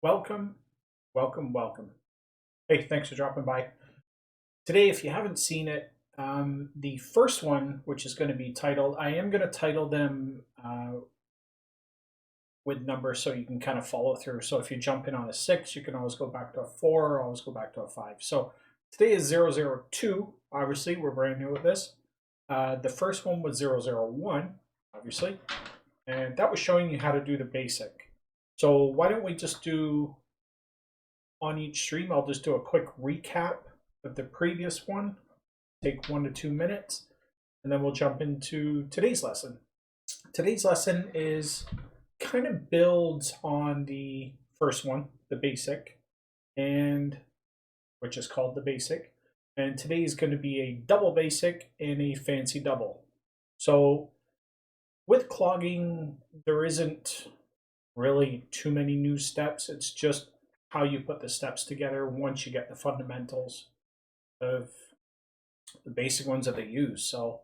Welcome, welcome, welcome. Hey, thanks for dropping by. Today, if you haven't seen it, the first one, which is going to be titled, I am going to title them with numbers so you can kind of follow through. So if you jump in on a 6, you can always go back to a 4, or always go back to a 5. So today is 002. Obviously, we're brand new at this. The first one was 001, obviously, and that was showing you how to do the basic. So why don't we just do, on each stream, I'll just do a quick recap of the previous one, take 1 to 2 minutes, and then we'll jump into today's lesson. Today's lesson is kind of builds on the first one, the basic, and which is called the basic. And today is going to be a double basic and a fancy double. So with clogging, there isn't really too many new steps. It's just how you put the steps together once you get the fundamentals of the basic ones that they use. So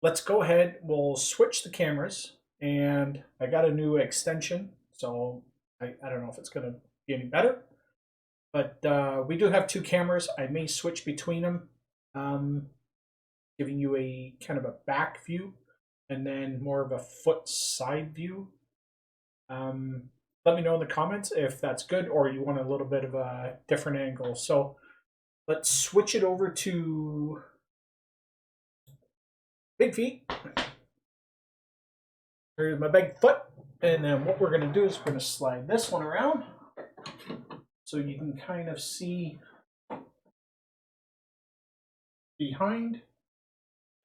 let's go ahead, we'll switch the cameras, and I got a new extension, so I don't know if it's going to be any better, but we do have 2 cameras. I may switch between them, giving you a kind of a back view and then more of a foot side view. Let me know in the comments if that's good, or you want a little bit of a different angle. So let's switch it over to big feet. Here's my big foot. And then what we're going to do is we're going to slide this one around so you can kind of see behind.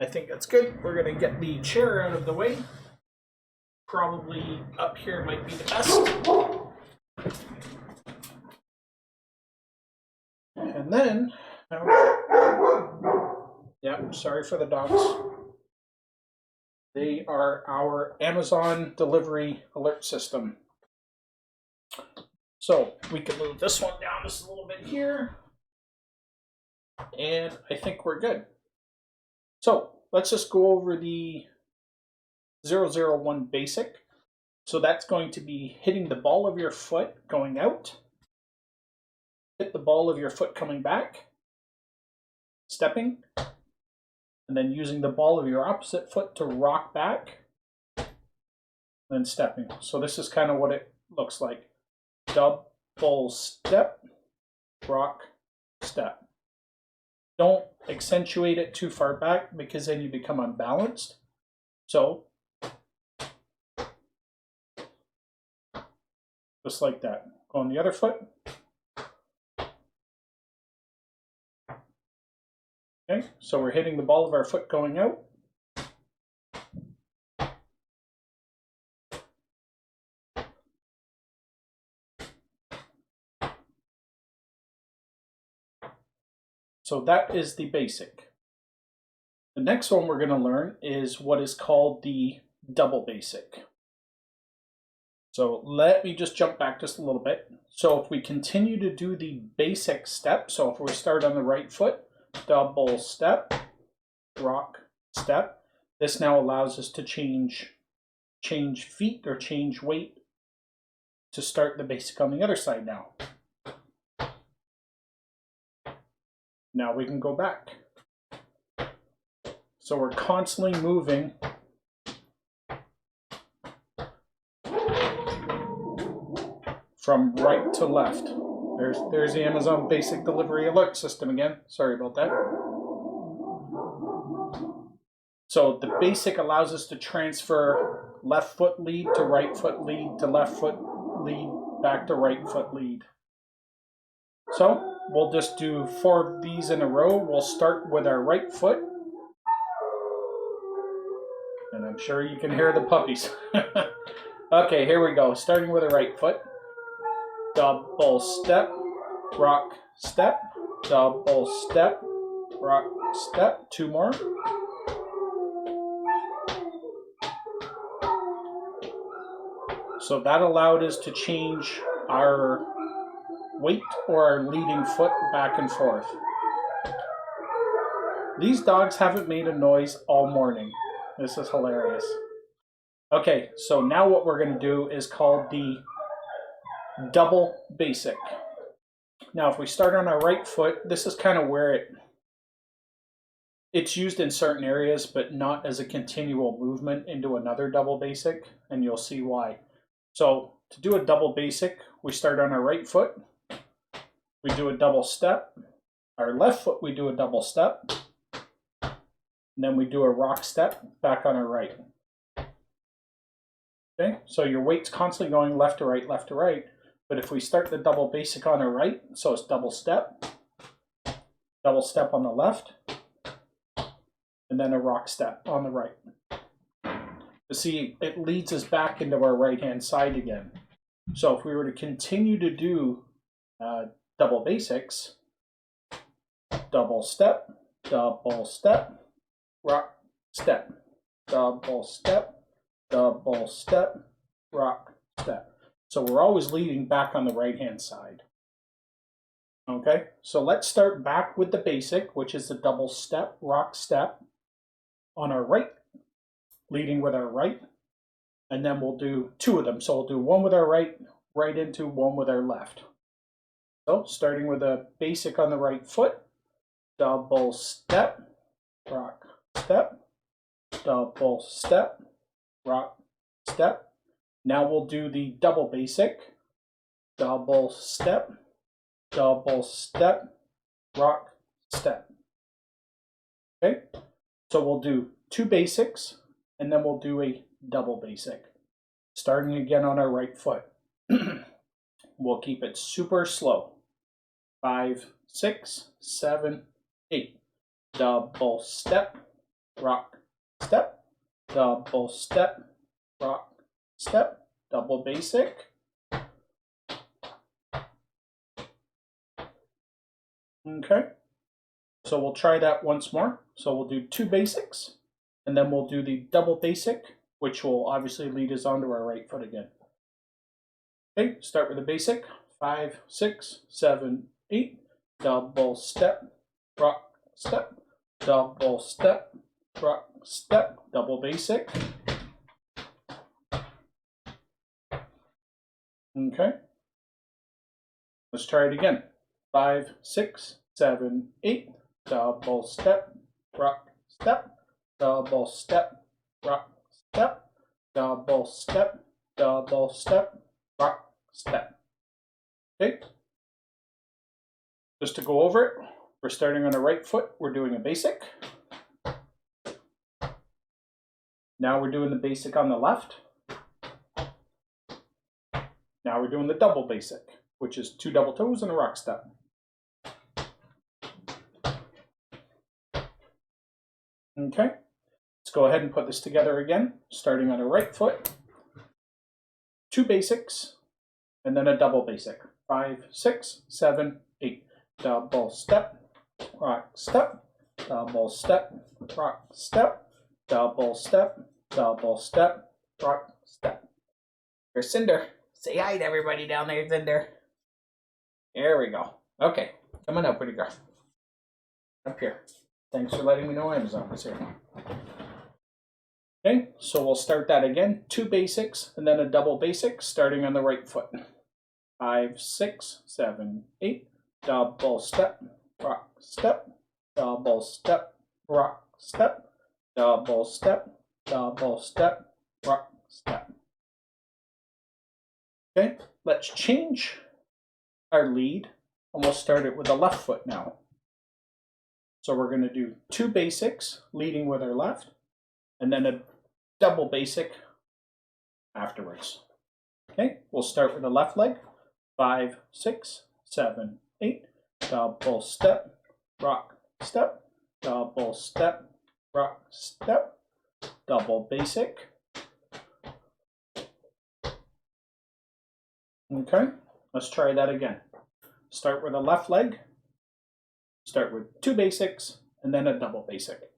I think that's good. We're going to get the chair out of the way. Probably up here might be the best. And then, yeah, sorry for the dogs. They are our Amazon delivery alert system. So we can move this one down just a little bit here. And I think we're good. So let's just go over the 001 basic. So that's going to be hitting the ball of your foot going out, hit the ball of your foot coming back, stepping, and then using the ball of your opposite foot to rock back, then stepping. So this is kind of what it looks like double step, rock, step. Don't accentuate it too far back because then you become unbalanced. So, just like that. Go on the other foot. Okay, so we're hitting the ball of our foot going out. So that is the basic. The next one we're going to learn is what is called the double basic. So let me just jump back just a little bit. So if we continue to do the basic step, so if we start on the right foot, double step, rock, step, this now allows us to change feet or change weight to start the basic on the other side now. Now we can go back. So we're constantly moving from right to left. There's the Amazon Basic Delivery Alert System again. Sorry about that. So the basic allows us to transfer left foot lead to right foot lead to left foot lead back to right foot lead. So we'll just do 4 of these in a row. We'll start with our right foot. And I'm sure you can hear the puppies. Okay, here we go. Starting with the right foot. Double step, rock, step, double step, rock, step. 2 more. So that allowed us to change our weight or our leading foot back and forth. These dogs haven't made a noise all morning. This is hilarious. Okay, so now what we're going to do is called the double basic. Now if we start on our right foot, this is kind of where it's used in certain areas, but not as a continual movement into another double basic, and you'll see why. So to do a double basic, we start on our right foot, we do a double step, our left foot we do a double step, and then we do a rock step back on our right. Okay, so your weight's constantly going left to right, but if we start the double basic on our right, so it's double step on the left, and then a rock step on the right. You see, it leads us back into our right-hand side again. So if we were to continue to do double basics, double step, rock, step, double step, rock, step. So we're always leading back on the right-hand side. Okay, so let's start back with the basic, which is the double step, rock, step on our right, leading with our right, and then we'll do 2 of them. So we'll do 1 with our right into 1 with our left. So starting with a basic on the right foot, double step, rock, step, double step, rock, step. Now we'll do the double basic, double step, rock, step. Okay, so we'll do 2 basics, and then we'll do a double basic. Starting again on our right foot. We'll keep it super slow. 5, 6, 7, 8. Double step, rock, step, double step, rock, step, double basic. Okay, so we'll try that once more. So we'll do 2 basics, and then we'll do the double basic, which will obviously lead us onto our right foot again. Okay, start with the basic. 5, 6, 7, 8. Double step, rock, step, double step, rock, step, double basic. Okay, let's try it again. 5, 6, 7, 8. Double step, rock, step, double step, rock, step, double step, rock, step. Okay? Just to go over it, we're starting on the right foot, we're doing a basic. Now we're doing the basic on the left. Now we're doing the double basic, which is 2 double toes and a rock step. Okay, let's go ahead and put this together again, starting on the right foot. 2 basics, and then a double basic. 5, 6, 7, 8. Double step, rock step, double step, rock step, double step, double step, rock step. There's Cinder. Say hi to everybody down there, Cinder. There we go. Okay, come on up, pretty girl. Up here. Thanks for letting me know Amazon was here. Okay, so we'll start that again. 2 basics and then a double basic starting on the right foot. 5, 6, 7, 8. Double step, rock step, double step, rock step, double step, double step, rock step. Okay, let's change our lead and we'll start it with the left foot now. So we're going to do 2 basics leading with our left and then a double basic afterwards. Okay, we'll start with the left leg. 5, 6, 7, 8. Double step, rock step, double step, rock step, double basic. Okay, let's try that again. Start with the left leg. Start with 2 basics and then a double basic.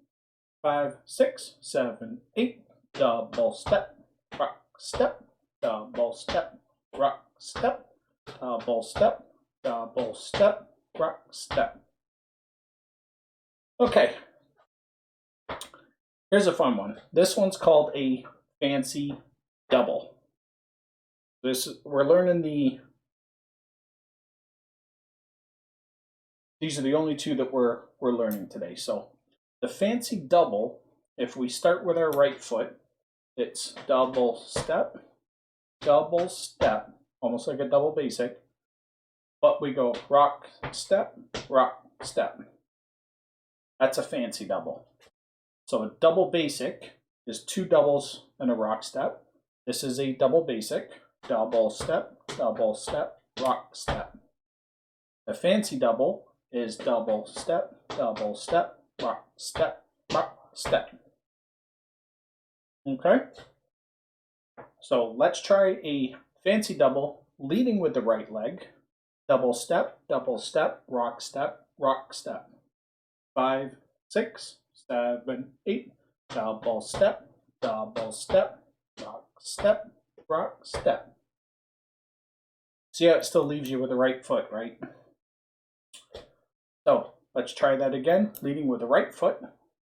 5, 6, 7, 8. Double step, rock step, double step, rock step, double step, double step, rock step. Okay, here's a fun one. This one's called a fancy double. We're learning these are the only 2 that we're learning today. So the fancy double, if we start with our right foot, it's double step, almost like a double basic, but we go rock step, rock step. That's a fancy double. So a double basic is 2 doubles and a rock step. This is a double basic, double step, rock step. A fancy double is double step, rock step, rock step. Okay? So let's try a fancy double leading with the right leg. Double step, rock step, rock step. 5, 6, 7, 8. Double step, rock step, rock step. See how it still leaves you with the right foot, right? So let's try that again, leading with the right foot.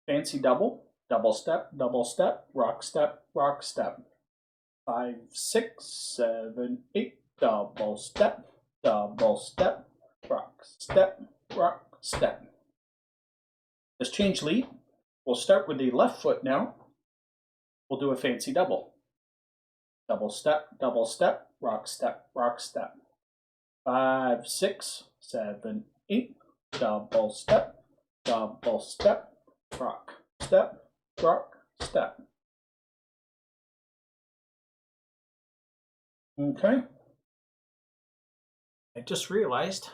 Fancy double, double step, rock step, rock step. 5, 6, 7, 8. Double step, rock step, rock step. Let's change lead. We'll start with the left foot now. We'll do a fancy double. Double step, rock step, rock step. 5, 6, 7, 8. Double step, rock step, rock step. Okay. I just realized,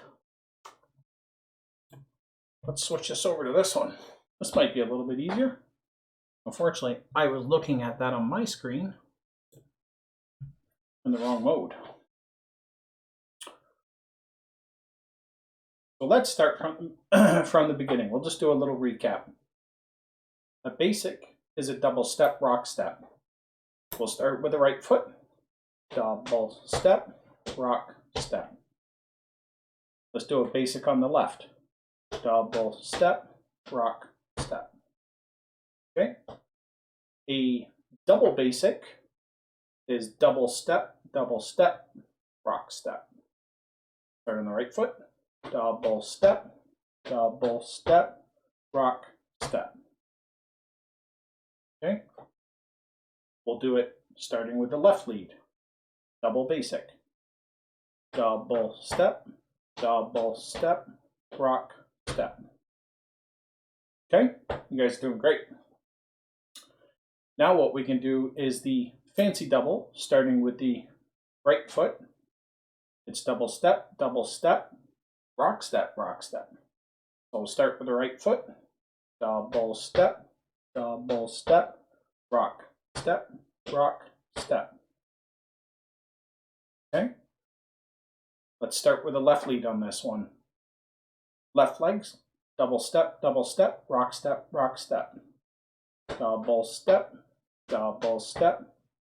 let's switch this over to this one. This might be a little bit easier. Unfortunately, I was looking at that on my screen in the wrong mode. So let's start from the beginning. We'll just do a little recap. A basic is a double step, rock step. We'll start with the right foot. Double step, rock step. Let's do a basic on the left. Double step, rock step. Okay. A double basic is double step, rock step. Start on the right foot. Double step, rock step. Okay. We'll do it starting with the left lead. Double basic. double step, rock, step. Okay, you guys are doing great. Now what we can do is the fancy double, starting with the right foot. It's double step, rock, step, rock, step. So we'll start with the right foot, double step, rock, step, step. Okay, let's start with the left lead on this one. Left legs, double step, rock, step, step. Double step,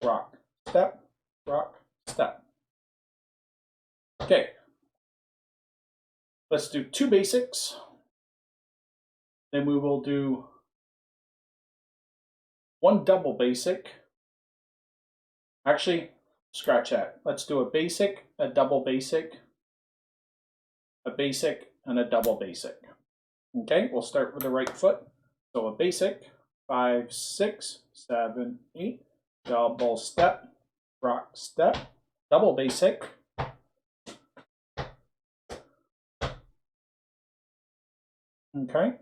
rock, step. Okay, let's do 2 basics. Then we will do 1 double basic. Actually, scratch that. Let's do a basic, a double basic, a basic, and a double basic. Okay, we'll start with the right foot. So a basic, 5, 6, 7, 8, double step, rock, step, double basic. Okay,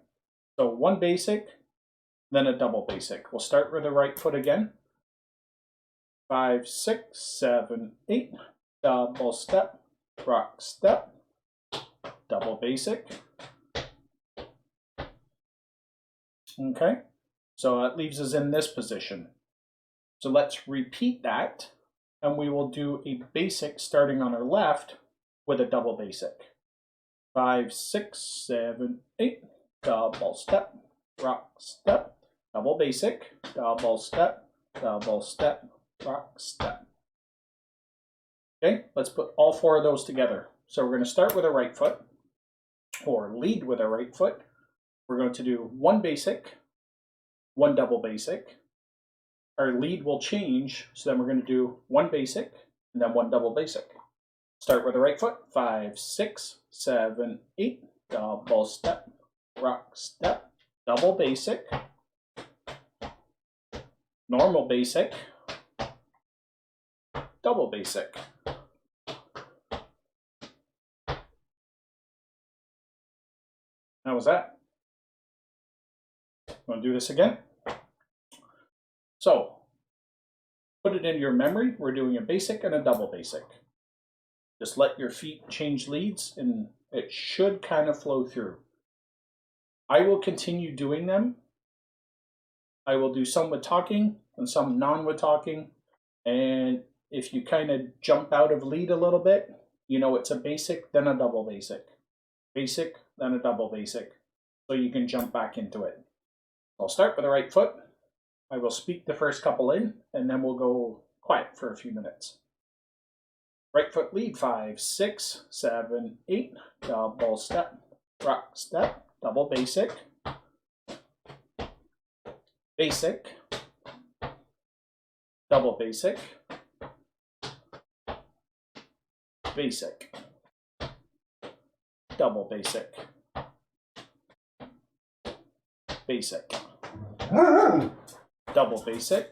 so 1 basic, then a double basic. We'll start with the right foot again. 5, 6, 7, 8, double step, rock, step, double basic. Okay, so that leaves us in this position. So let's repeat that, and we will do a basic starting on our left with a double basic. 5, 6, 7, 8, double step, rock, step, double basic, double step, rock, step. Okay, let's put all 4 of those together. So we're going to start with a right foot, or lead with a right foot. We're going to do 1 basic, 1 double basic. Our lead will change, so then we're going to do 1 basic, and then 1 double basic. Start with the right foot, 5, 6, 7, 8, double step, rock, step, double basic, normal basic, double basic. How was that? Want to do this again? So, put it in your memory. We're doing a basic and a double basic. Just let your feet change leads and it should kind of flow through. I will continue doing them. I will do some with talking and some non with talking. And if you kind of jump out of lead a little bit, you know it's a basic, then a double basic. Basic, then a double basic. So you can jump back into it. I'll start with the right foot. I will speak the first couple in, and then we'll go quiet for a few minutes. Right foot lead, 5, 6, 7, 8, double step, rock, step, double basic, basic, double basic, basic, double basic, basic, double basic,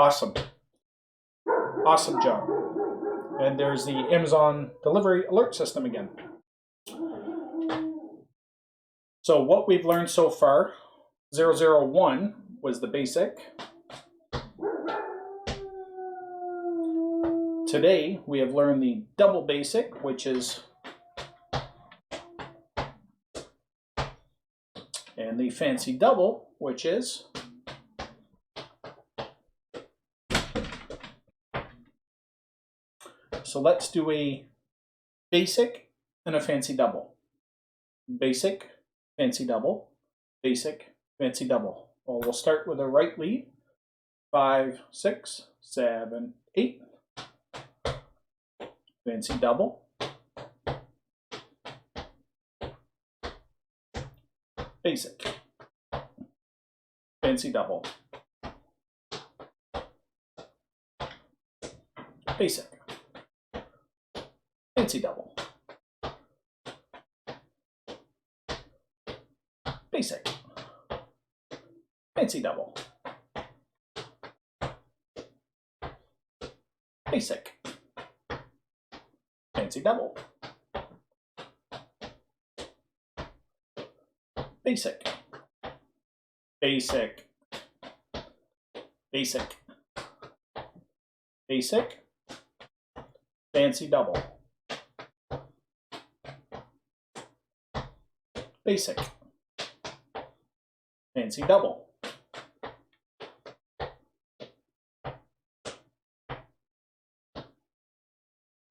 Awesome. Awesome job. And there's the Amazon delivery alert system again. So what we've learned so far, 001 was the basic. Today we have learned the double basic, which is, and the fancy double, which is, so let's do a basic and a fancy double. Basic, fancy double, basic, fancy double. Well, we'll start with a right lead. 5, 6, 7, 8. Fancy double. Basic. Fancy double. Basic. Fancy double. Basic. Fancy double. Basic. Fancy double. Basic. Basic. Basic. Basic. Fancy double. Basic. Fancy double.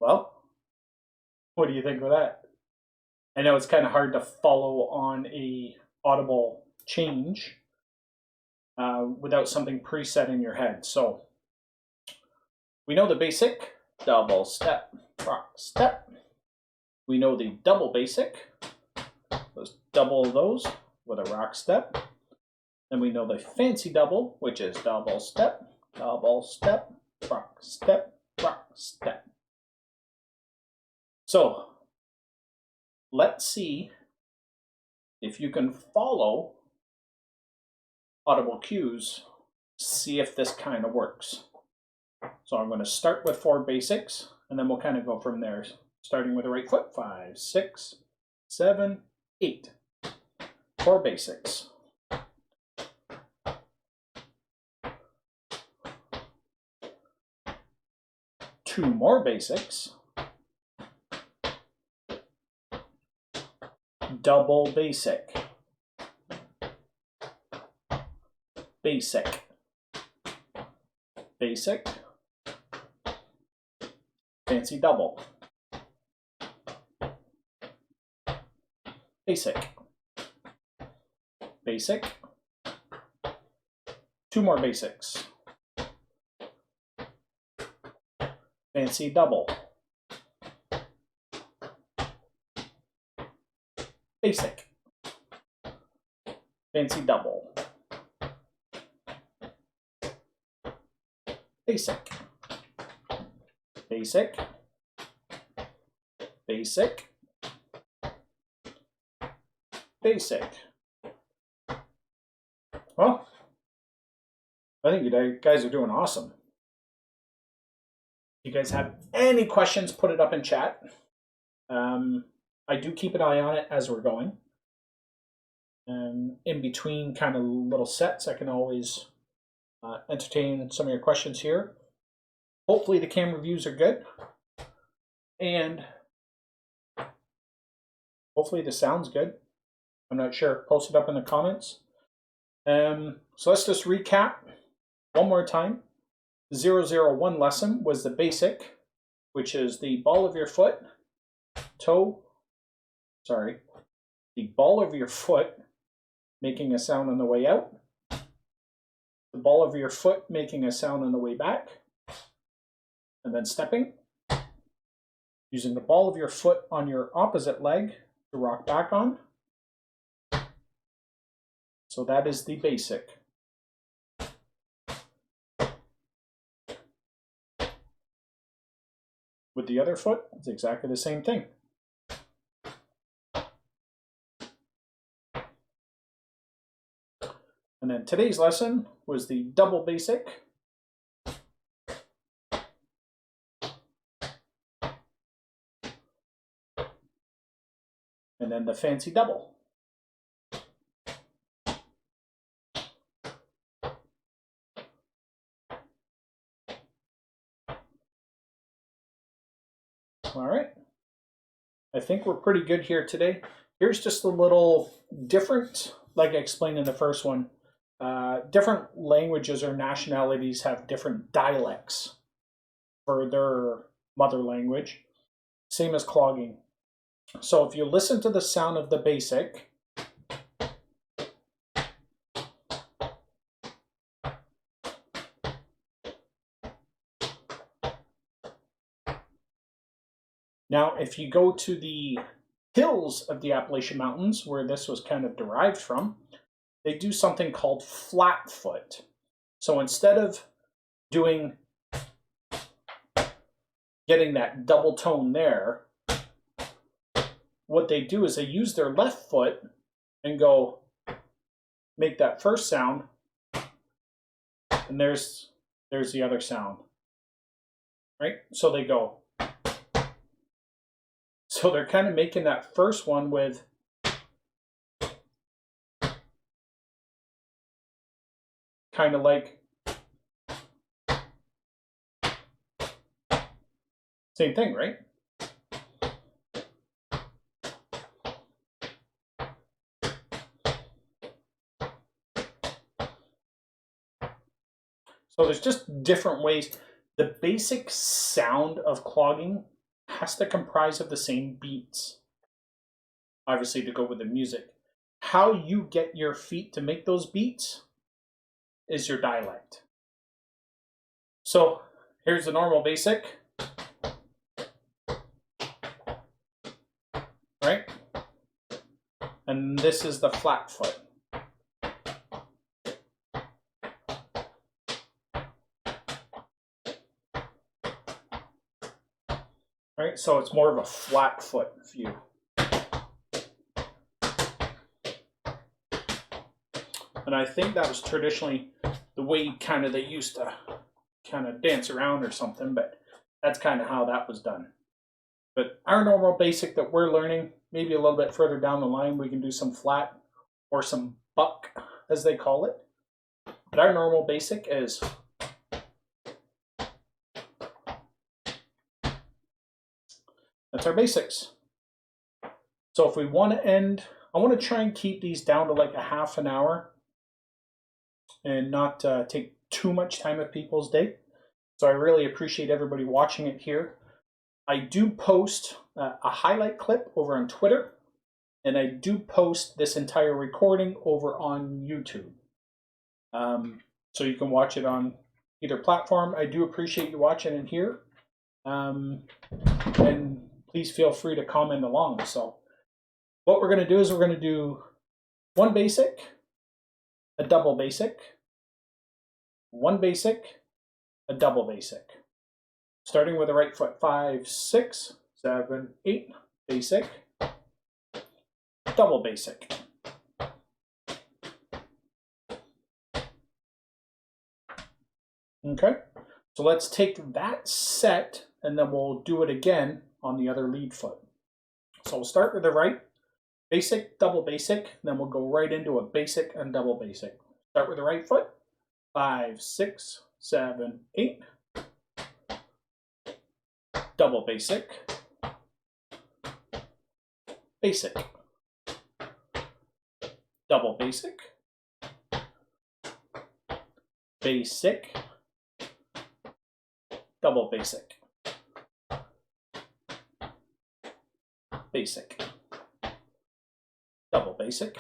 Well, what do you think of that? I know it's kind of hard to follow on a audible change without something preset in your head. So we know the basic, double step, rock step. We know the double basic, let's double those with a rock step. Then we know the fancy double, which is double step, rock step, rock step. So let's see if you can follow audible cues, see if this kind of works. So I'm going to start with 4 basics, and then we'll kind of go from there. Starting with the right foot, 5, 6, 7, 8. 4 basics. Two more basics. Double basic. Basic. Basic. Fancy double. Basic. Basic. 2 more basics. Fancy double. Basic. Fancy double. Basic. Basic. Basic. Basic. Well, I think you guys are doing awesome. If you guys have any questions, put it up in chat. I do keep an eye on it as we're going. In between kind of little sets, I can always entertain some of your questions here. Hopefully the camera views are good. And hopefully the sound's good. I'm not sure. Post it up in the comments. So let's just recap one more time. 001 lesson was the basic, which is the ball of your foot, the ball of your foot making a sound on the way out, the ball of your foot making a sound on the way back, and then stepping, using the ball of your foot on your opposite leg to rock back on. So that is the basic. With the other foot, it's exactly the same thing. And then today's lesson was the double basic. And then the fancy double. All right. I think we're pretty good here today. Here's just a little different, like I explained in the first one. Different languages or nationalities have different dialects for their mother language, same as clogging. So if you listen to the sound of the basic, Now, if you go to the hills of the Appalachian Mountains, where this was kind of derived from, they do something called flat foot. So instead of getting that double tone there, what they do is they use their left foot and go make that first sound, and there's the other sound, right? So they go. So they're kind of making that first one with kind of like same thing, right? So there's just different ways. The basic sound of clogging has to comprise of the same beats, obviously, to go with the music. How you get your feet to make those beats is your dialect. So here's the normal basic, right? And this is the flat foot. Right, so it's more of a flat foot view. And I think that was traditionally the way kind of they used to kind of dance around or something, but that's kind of how that was done. But our normal basic that we're learning, maybe a little bit further down the line, we can do some flat or some buck, as they call it. But our normal basic is that's our basics. So if we want to end, I want to try and keep these down to like a half an hour and not take too much time of people's day. So I really appreciate everybody watching it here. I do post a highlight clip over on Twitter, and I do post this entire recording over on YouTube. So you can watch it on either platform. I do appreciate you watching it here. And please feel free to comment along. So what we're going to do is we're going to do one basic, a double basic, one basic, a double basic. Starting with the right foot, 5, 6, 7, 8, basic, double basic. Okay, so let's take that set and then we'll do it again on the other lead foot. So we'll start with the right, basic, double basic, then we'll go right into a basic and double basic. Start with the right foot, 5, 6, 7, 8, double basic, basic, double basic, basic, double basic, basic, double basic,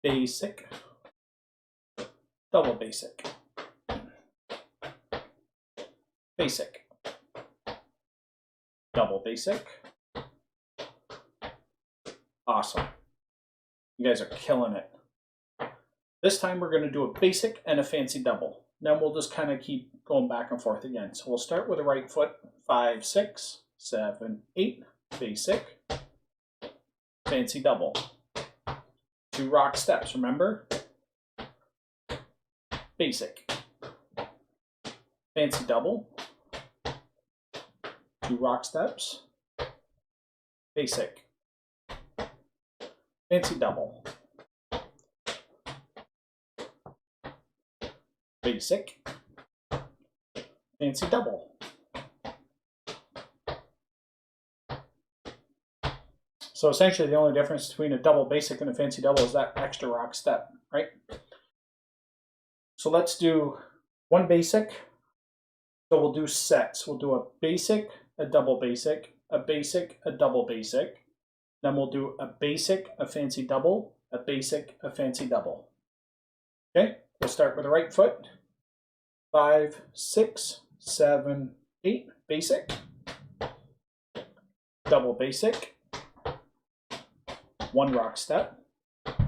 basic, double basic, basic, double basic. Awesome. You guys are killing it. This time we're going to do a basic and a fancy double. Then we'll just kind of keep going back and forth again. So we'll start with the right foot, 5, 6, 7, 8, basic, fancy double. 2 rock steps, remember? Basic, fancy double, 2 rock steps, basic, fancy double, basic, fancy double. So essentially the only difference between a double basic and a fancy double is that extra rock step, right? So let's do one basic. So we'll do sets. We'll do a basic, a double basic, a basic, a double basic. Then we'll do a basic, a fancy double, a basic, a fancy double. Okay, we'll start with the right foot. 5, 6, 7, 8, basic, double basic, 1 rock step,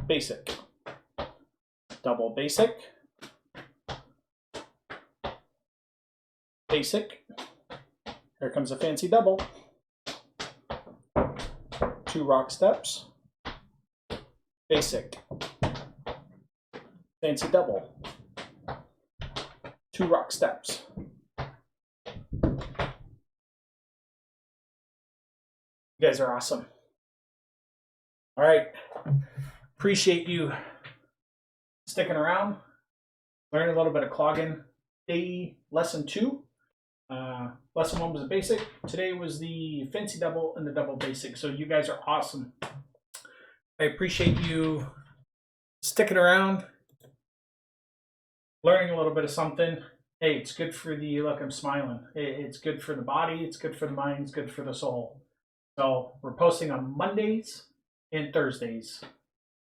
basic, double basic, basic, here comes a fancy double, 2 rock steps, basic, fancy double, 2 rock steps. You guys are awesome. All right. Appreciate you sticking around, learning a little bit of clogging. Day lesson 2. Lesson 1 was the basic. Today was the fancy double and the double basic. So you guys are awesome. I appreciate you sticking around, learning a little bit of something. Hey, it's good for the, look, I'm smiling. It's good for the body, it's good for the mind, it's good for the soul. So we're posting on Mondays and Thursdays,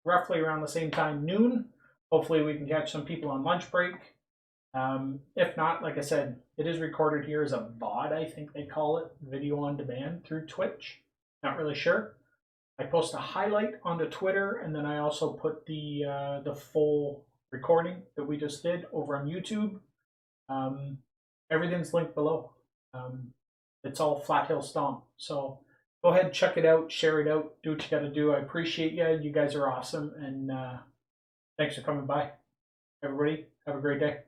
roughly around the same time, noon. Hopefully we can catch some people on lunch break. If not, like I said, it is recorded here as a VOD, I think they call it, video on demand through Twitch. Not really sure. I post a highlight onto Twitter, and then I also put the full recording that we just did over on YouTube. Everything's linked below. It's all Flat Hill Stomp. So go ahead, check it out, share it out, do what you got to do. I appreciate you. You guys are awesome, and thanks for coming by. Everybody, have a great day.